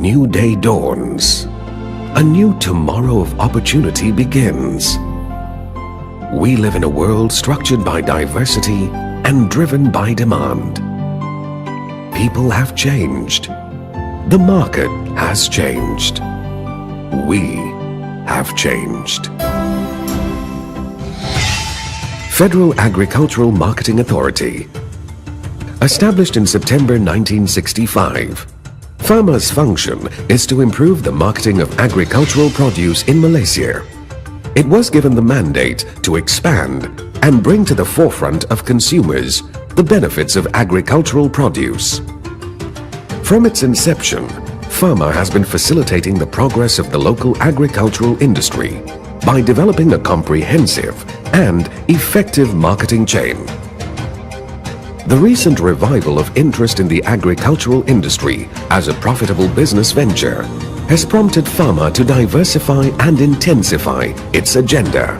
new day dawns. A new tomorrow of opportunity begins. We live in a world structured by diversity and driven by demand. People have changed. The market has changed. We have changed. Federal Agricultural Marketing Authority. Established in September 1965, FAMA's function is to improve the marketing of agricultural produce in Malaysia. It was given the mandate to expand and bring to the forefront of consumers the benefits of agricultural produce. From its inception, FAMA has been facilitating the progress of the local agricultural industry by developing a comprehensive and effective marketing chain. The recent revival of interest in the agricultural industry as a profitable business venture has prompted FAMA to diversify and intensify its agenda.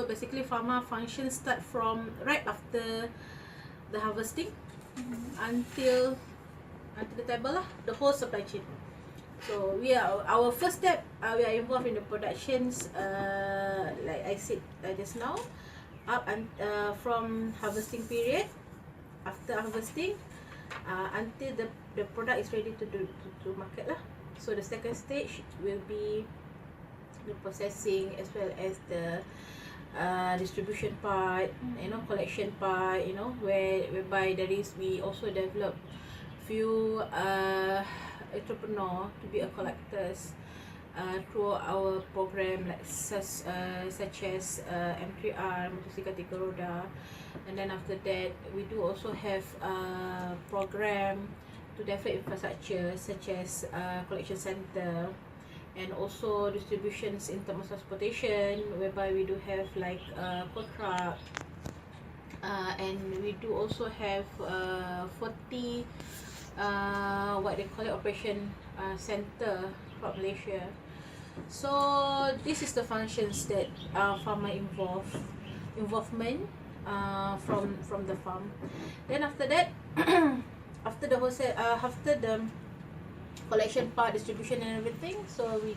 Basically, FAMA function start from right after the harvesting until the table lah, the whole supply chain. So we are our first step. We are involved in the productions, like I said just now, up and from harvesting period, after harvesting, until the product is ready to market lah. So the second stage will be the processing as well as the distribution part, collection part, whereby we also develop few entrepreneur to be a collectors through our program, like such as M3R, motosikal tiga roda, and then after that we do also have program to develop infrastructure such as collection center, and also distributions in terms of transportation, whereby we do have like food truck, and we do also have 40 what they call it, operation center for Malaysia. So this is the functions that FAMA involvement from the farm. Then after that, after the wholesale, after the collection part, distribution and everything, so we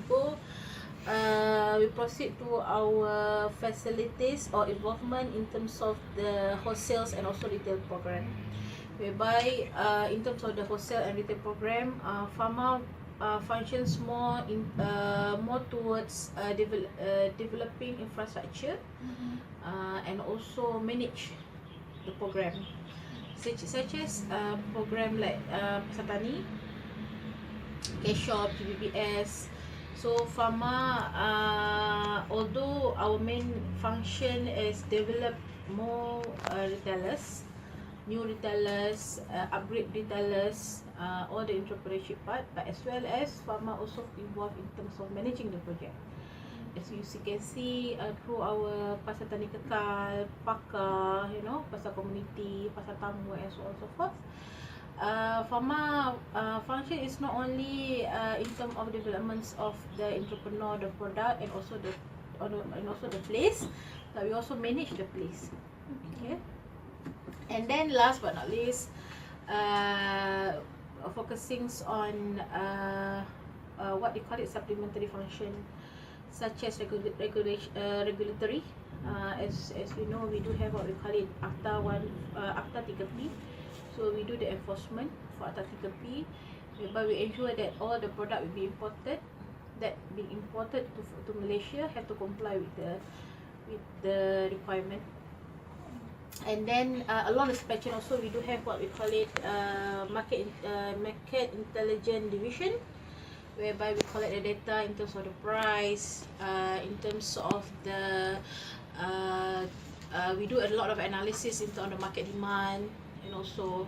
proceed to our facilities or involvement in terms of the wholesales and also retail program, whereby in terms of the wholesale and retail program, FAMA functions more towards developing infrastructure, and also manage the program such as program like Pasar Tani, cash shop, GBBS. So FAMA, although our main function is develop more retailers, new retailers, upgrade retailers, all the entrepreneurship part, but as well as FAMA also involved in terms of managing the project. As you can see through our Pasar Tani Kekal, Pakar, Pasar Komuniti, Pasar Tamu, and so on and so forth. FAMA function is not only in terms of developments of the entrepreneur, the product, and also the place, but we also manage the place. Okay. And then last but not least, focusing on what they call it, supplementary function, such as regulatory. As we know, we do have what we call it Akta 3P. So we do the enforcement for Akta 3P, whereby we ensure that all the product will be imported, to Malaysia, have to comply with the requirement. And then along the supply chain also, we do have what we call it market intelligence division, whereby we collect the data in terms of the price, in terms of the we do a lot of analysis in terms of the market demand, and also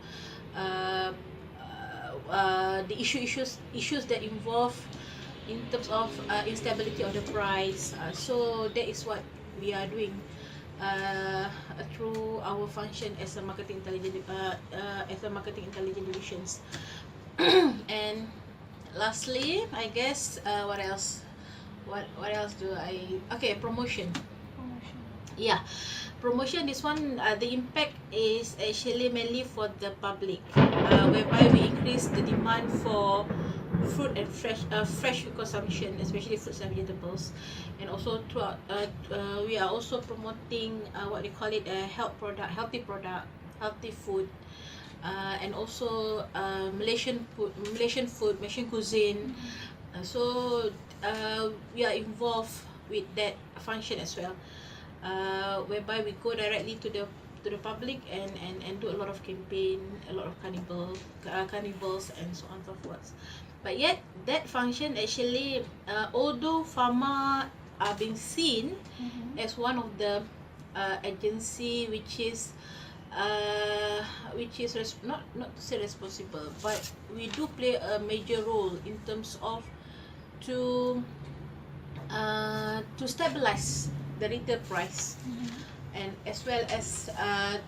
the issues that involve in terms of instability of the price. So that is what we are doing through our function as a marketing intelligence divisions. And lastly, I guess what else? What else do I? Okay, promotion. Yeah, promotion. This one, the impact is actually mainly for the public, whereby we increase the demand for fruit and fresh food consumption, especially fruits and vegetables, and also throughout, we are also promoting what they call it, a healthy food, and also Malaysian food, Malaysian cuisine. So we are involved with that function as well, whereby we go directly to the public and do a lot of campaign, a lot of carnivals and so on and so forth. But yet that function actually, although FAMA are being seen as one of the agency which is not to say responsible, but we do play a major role in terms of to stabilize the retail price, and as well as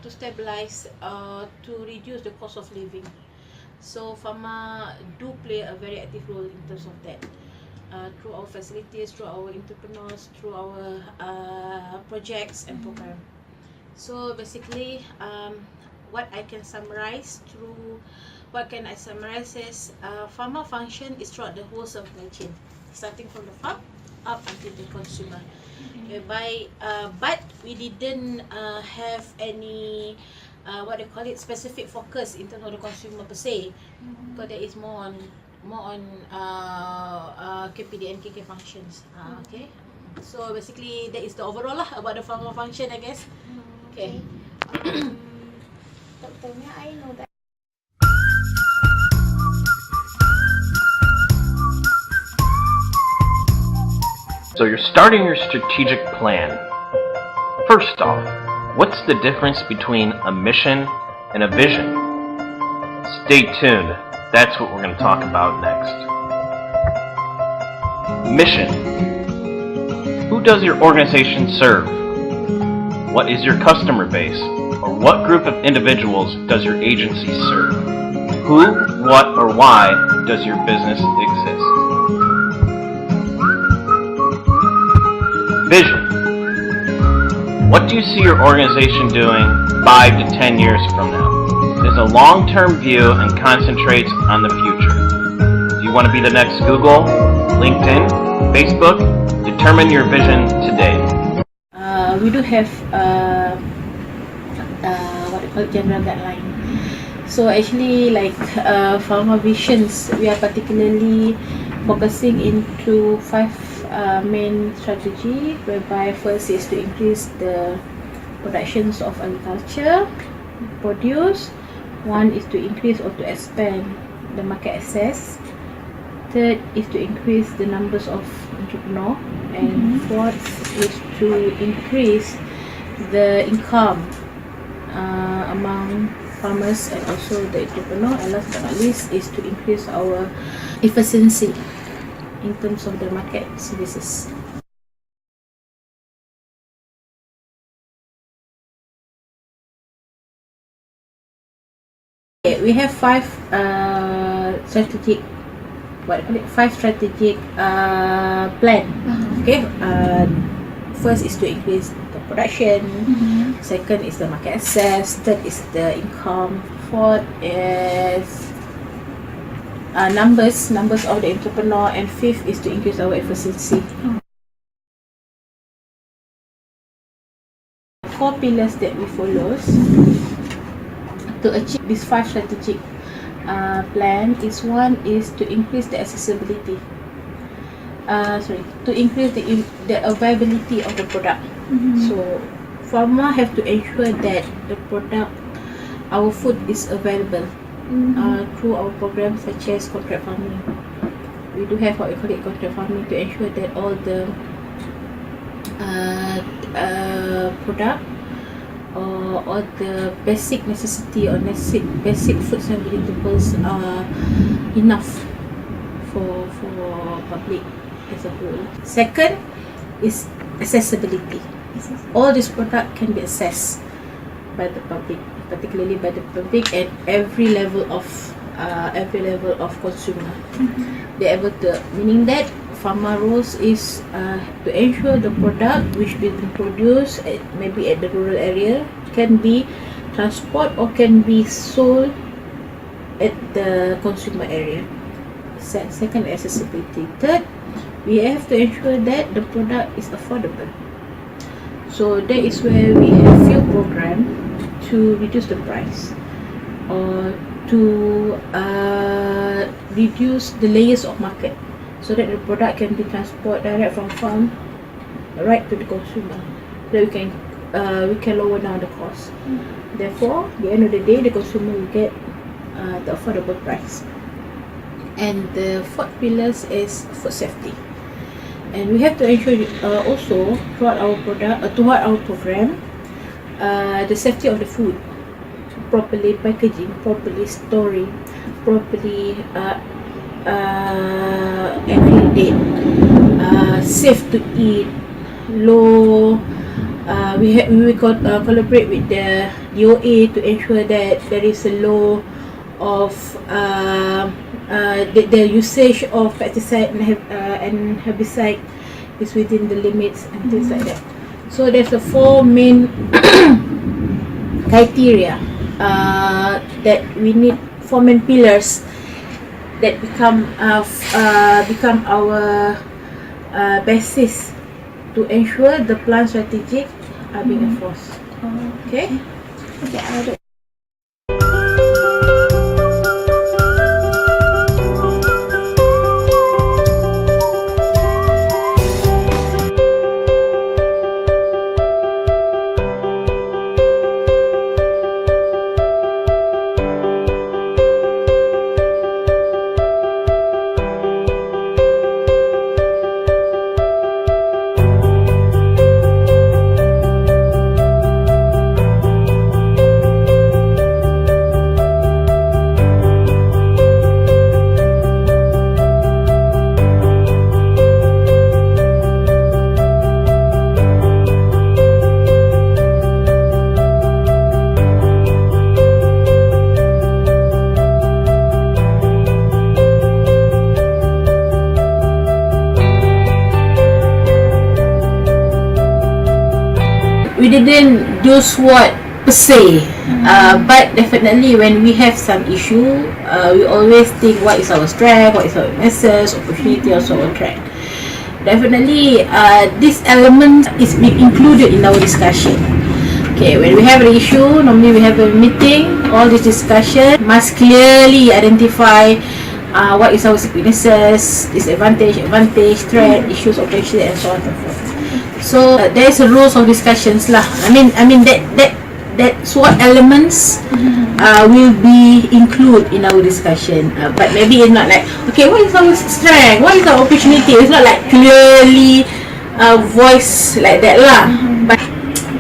to stabilize, to reduce the cost of living. So FAMA do play a very active role in terms of that, through our facilities, through our entrepreneurs, through our projects and program. So basically, what can I summarize is, FAMA function is throughout the whole supply chain, starting from the farm up until the consumer. Whereby, but we didn't have any what they call it, specific focus in terms of the consumer per se, because there is more on KPD and KK functions. Okay, so basically that is the overall lah about the FAMA function, I guess. Okay. Doktornya, I know that. So you're starting your strategic plan. First off, what's the difference between a mission and a vision? Stay tuned. That's what we're going to talk about next. Mission. Who does your organization serve? What is your customer base? Or what group of individuals does your agency serve? Who, what, or why does your business exist? Vision. What do you see your organization doing 5 to 10 years from now? It is a long-term view and concentrates on the future. Do you want to be the next Google, LinkedIn, Facebook? Determine your vision today. We do have what they call it, general guideline. So actually, like FAMA visions, we are particularly focusing into 5 main strategy, whereby first is to increase the productions of agriculture produce. One is to increase or to expand the market access. Third is to increase the numbers of entrepreneurs, and fourth is to increase the income among farmers and also the entrepreneur, and last but not least is to increase our efficiency in terms of the market services. Okay, we have 5 strategic plan. Okay, first is to increase the production, second is the market access, third is the income, fourth is numbers of the entrepreneur, and fifth is to increase our efficiency. 4 pillars that we follow to achieve this 5 strategic plan is, one is to increase the accessibility, to increase the availability of the product. So farmer have to ensure that the product, our food, is available through our programs such as contract farming. We do have what we call it contract farming, to ensure that all the product or the basic necessity or basic fruits and vegetables are enough for public as a whole. Second is accessibility. all this product can be accessed by the public, particularly by the public at every level of consumer. They're able to, meaning that FAMA rules is to ensure the product which has been produced maybe at the rural area can be transported or can be sold at the consumer area. Second, accessibility. Third, we have to ensure that the product is affordable. So that is where we have few programs to reduce the price or to reduce the layers of market, so that the product can be transported direct from farm right to the consumer. So we can lower down the cost. Therefore, at the end of the day, the consumer will get the affordable price. And the fourth pillars is food safety. And we have to ensure also throughout our program, the safety of the food, properly packaging, properly storing, properly accredited, safe to eat, low. We will collaborate with the DOA to ensure that there is a law of the usage of pesticide and herbicide is within the limits and things like that. So there's the four main criteria that we need, four main pillars that become our basis to ensure the plan strategic are being enforced. Okay. We didn't do SWOT per se, but definitely when we have some issue, we always think what is our strength, what is our weaknesses, opportunity, also our threat. Definitely, this element is being included in our discussion. Okay, when we have an issue, normally we have a meeting. All this discussion must clearly identify what is our weaknesses, disadvantage, advantage, threat, issues, opportunity, and so on and so forth. So there is a rules of discussions lah. I mean that SWOT elements will be included in our discussion. But maybe it's not like, okay, what is our strength? What is our opportunity? It's not like clearly voice like that lah. But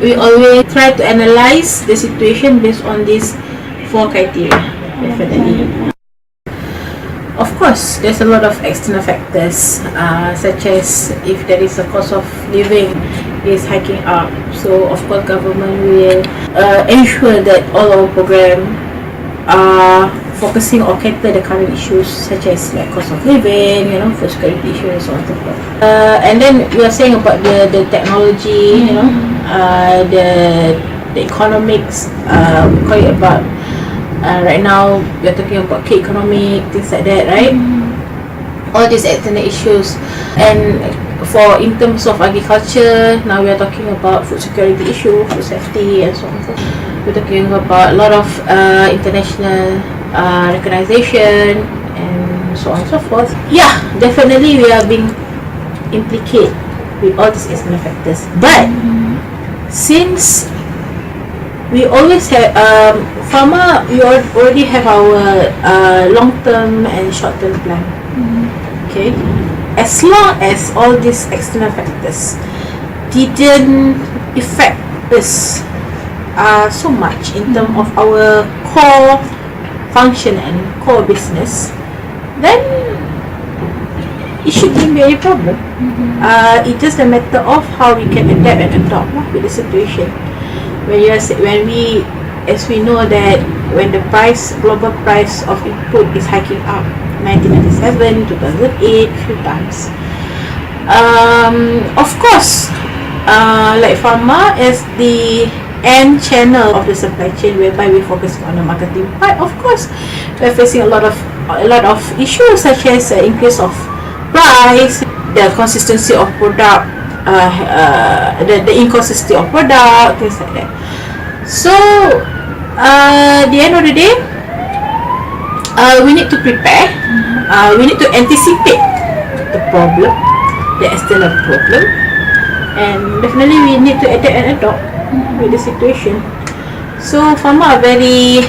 we always try to analyze the situation based on these four criteria. Definitely. Of course, there's a lot of external factors, such as if there is a cost of living is hiking up. So, of course, government will ensure that all our program are focusing or cater the current issues, such as like cost of living, food security issues, and so on and so forth. And then we are saying about the technology, the economics. We call it about. Right now, we are talking about economic, things like that, right? All these external issues. And in terms of agriculture, now we are talking about food security issue, food safety, and so on and so forth. We're talking about a lot of international recognition and so on and so forth. Yeah, definitely we are being implicated with all these external factors. But since we always have FAMA, we already have our long-term and short-term plan. Okay, as long as all these external factors didn't affect us so much in terms of our core function and core business, then it shouldn't be any problem. It's just a matter of how we can adapt and adopt with the situation. As we know that when the global price of input is hiking up, 1997, 2008, few times. Of course, like FAMA as the end channel of the supply chain, whereby we focus on the marketing part, of course, we're facing a lot of issues such as increase of price, the consistency of product, the inconsistency of product, things like that. So, at the end of the day, we need to prepare. We need to anticipate the problem, the external problem, and definitely we need to adapt and adopt with the situation. So, FAMA are very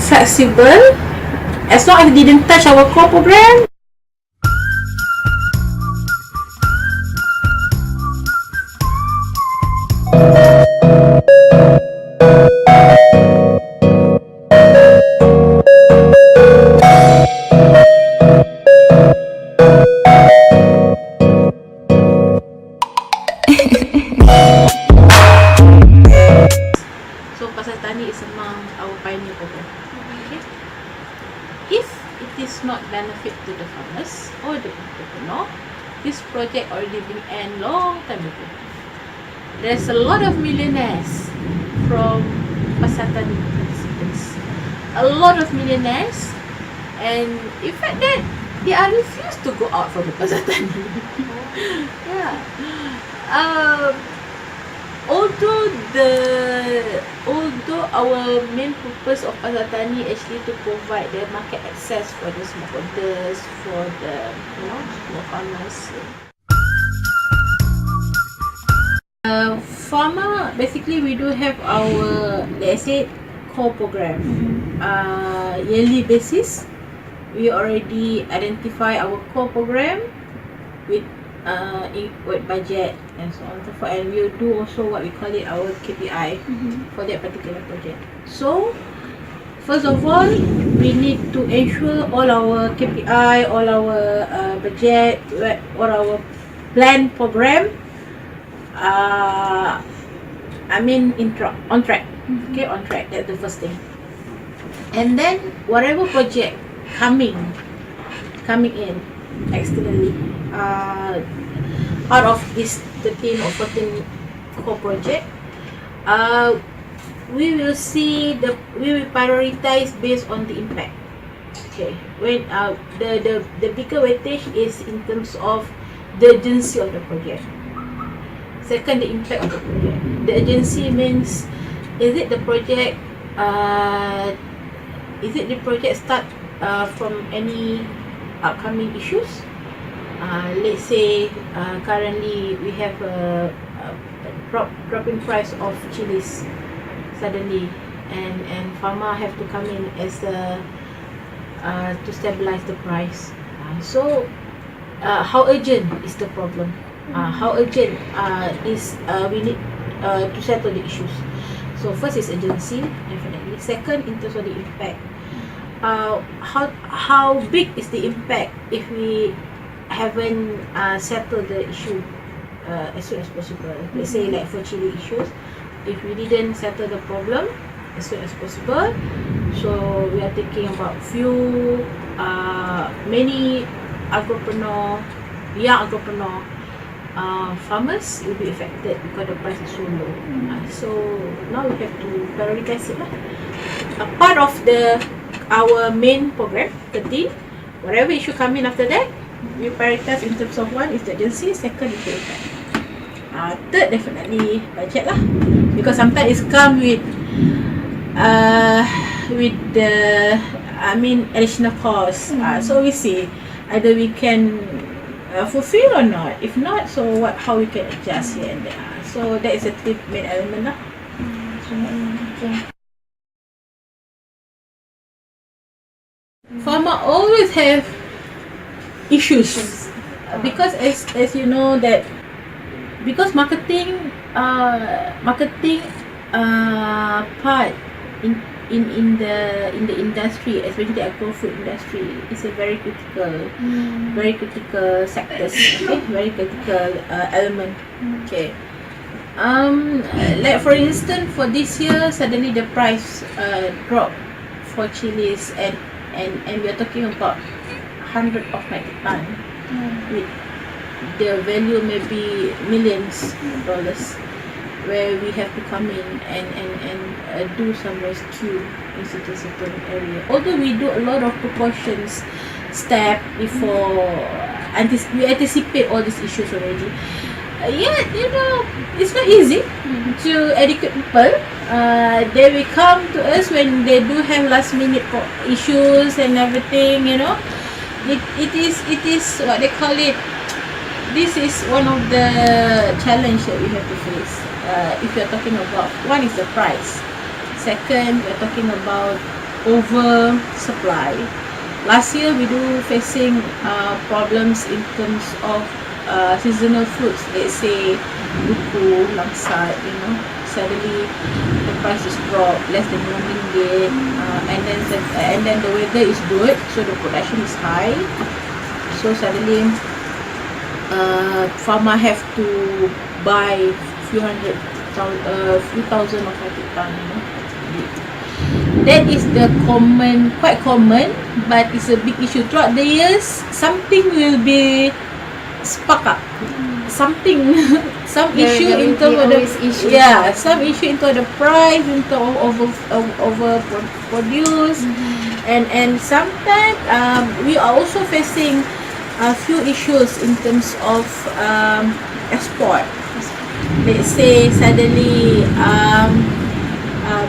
flexible. As long as it didn't touch our core program. So Pasar Tani is among our pioneer program. Okay. If it is not benefit to the farmers or the entrepreneur, this project already been end long time ago. There's a lot of millionaires from Pasar Tani participants. A lot of millionaires, and in fact that they are refused to go out from the Pasar Tani. Yeah. Although our main purpose of Pasar Tani actually to provide the market access for the smallholders, for the small farmers. FAMA, basically we do have our, let's say, core program. Yearly basis, we already identify our core program with budget and so on and so forth, and we'll do also what we call it our KPI for that particular project. So first of all, we need to ensure all our KPI, all our budget, all our plan program on track. Okay, on track. That's the first thing. And then whatever project coming in externally, out of this 13 or 14 core project, we will prioritize based on the impact. Okay, when the bigger weightage is in terms of the urgency of the project. Second, the impact of the project. The urgency means, is it the project start from any upcoming issues? Let's say currently we have a dropping price of chilies suddenly, and FAMA have to come in as to stabilize the price. So how urgent is the problem? How urgent is we need to settle the issues? So first is urgency, definitely. Second, in terms of the impact, how big is the impact if we haven't settled the issue as soon as possible? Let's say like for chili issues, if we didn't settle the problem as soon as possible, so we are thinking about many young entrepreneur farmers will be affected because the price is so low. So now we have to prioritize it lah. A part of our main program 13, whatever issue come in after that, we prioritize in terms of one is the urgency, second is the impact. Third, definitely budget lah, because sometimes it come with the additional cost. So we see either we can fulfill or not. If not, so how we can adjust here and there. So that is the three main element lah. Farmer always have issues because as you know that because marketing part in the industry, especially the agro food industry, is a very critical sectors. Okay, very critical element. Okay. Like for instance, for this year, suddenly the price dropped for chilies, and we are talking about 100 of metric ton, with the value maybe millions of dollars, where we have to come in and do some rescue in certain area. Although we do a lot of precautions step before we anticipate all these issues already. Yet, it's not easy to educate people. They will come to us when they do have last minute issues and everything. It is what they call it. This is one of the challenge that we have to face. If you're talking about, one is the price. Second, we're talking about oversupply. Last year we do facing problems in terms of seasonal fruits. Let's say buku, langsat, suddenly the price is dropped less than RM1, and then the weather is good, so the production is high. So suddenly FAMA have to buy few thousand of metric ton. That is the quite common, but it's a big issue. Throughout the years, something will be spark up. Some issue in terms of some issue into the price, into over produce, and sometimes we are also facing a few issues in terms of export. Let's say suddenly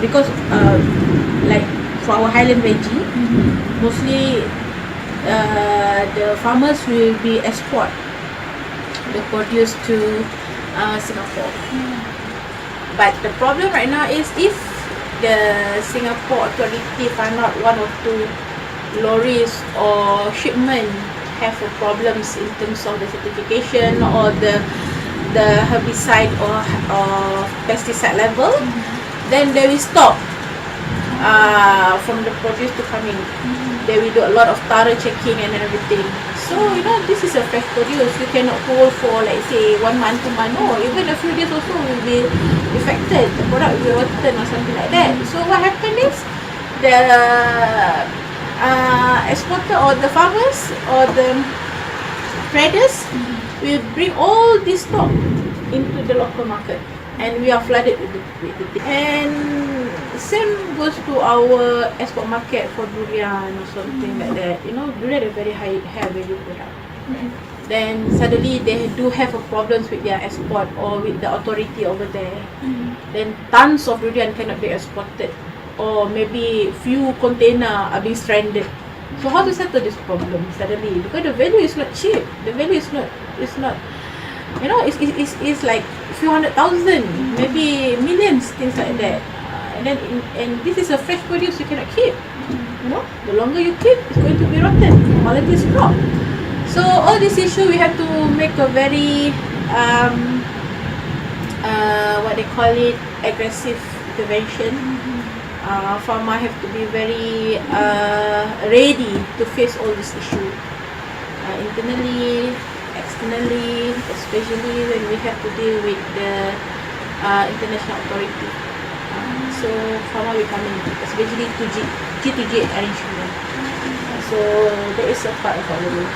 because like for our highland veggie, mostly the farmers will be export the produce to Singapore. But the problem right now is, if the Singapore authority find out one or two lorries or shipment have problems in terms of the certification or the herbicide or pesticide level, then they will stop from the produce to come in. They will do a lot of thorough checking and everything. So this is a fresh produce. You cannot hold for, like say, 1 month, 2 months. No, even a few days also will be affected. The product will be rotten or something like that. So what happens is, the exporter or the farmers or the traders will bring all this stock into the local market, and we are flooded with it. And same goes to our export market for durian or something like that. Durian is a very high value product. Then suddenly they do have a problems with their export or with the authority over there. Then tons of durian cannot be exported, or maybe few container are being stranded. So how to settle this problem suddenly? Because the value is not cheap. The value is not. It's like few 100,000, maybe millions, things like that. And this is a fresh produce you cannot keep. The longer you keep, it's going to be rotten. Quality is drop. So all this issue, we have to make a very what they call it, aggressive intervention. FAMA have to be very ready to face all this issue, internally, externally, especially when we have to deal with the international authority. So FAMA will come in, especially to G2G arrangement. So that is a part of our role.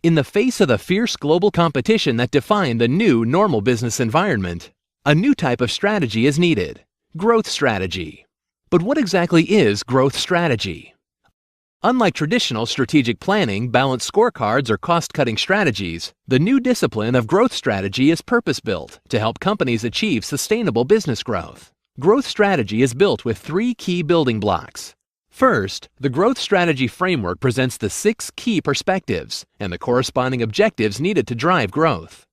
In the face of the fierce global competition that defined the new normal business environment, a new type of strategy is needed: growth strategy. But what exactly is growth strategy? Unlike traditional strategic planning, balanced scorecards, or cost-cutting strategies, the new discipline of growth strategy is purpose-built to help companies achieve sustainable business growth. Growth strategy is built with 3 key building blocks: First, the growth strategy framework presents the 6 key perspectives and the corresponding objectives needed to drive growth.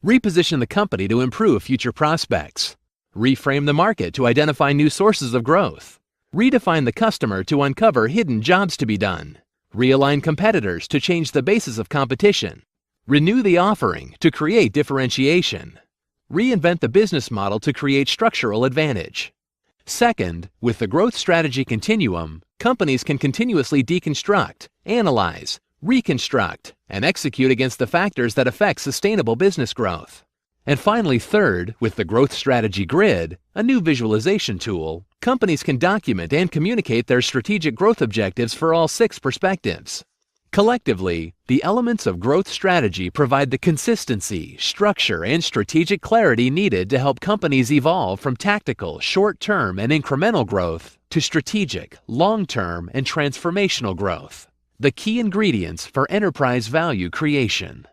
Reposition the company to improve future prospects. Reframe the market to identify new sources of growth. Redefine the customer to uncover hidden jobs to be done. Realign competitors to change the basis of competition. Renew the offering to create differentiation. Reinvent the business model to create structural advantage. Second, with the growth strategy continuum, companies can continuously deconstruct, analyze, reconstruct, and execute against the factors that affect sustainable business growth. And finally, third, with the growth strategy grid, a new visualization tool, companies can document and communicate their strategic growth objectives for all 6 perspectives. Collectively, the elements of growth strategy provide the consistency, structure, and strategic clarity needed to help companies evolve from tactical, short-term, and incremental growth to strategic, long-term, and transformational growth, the key ingredients for enterprise value creation.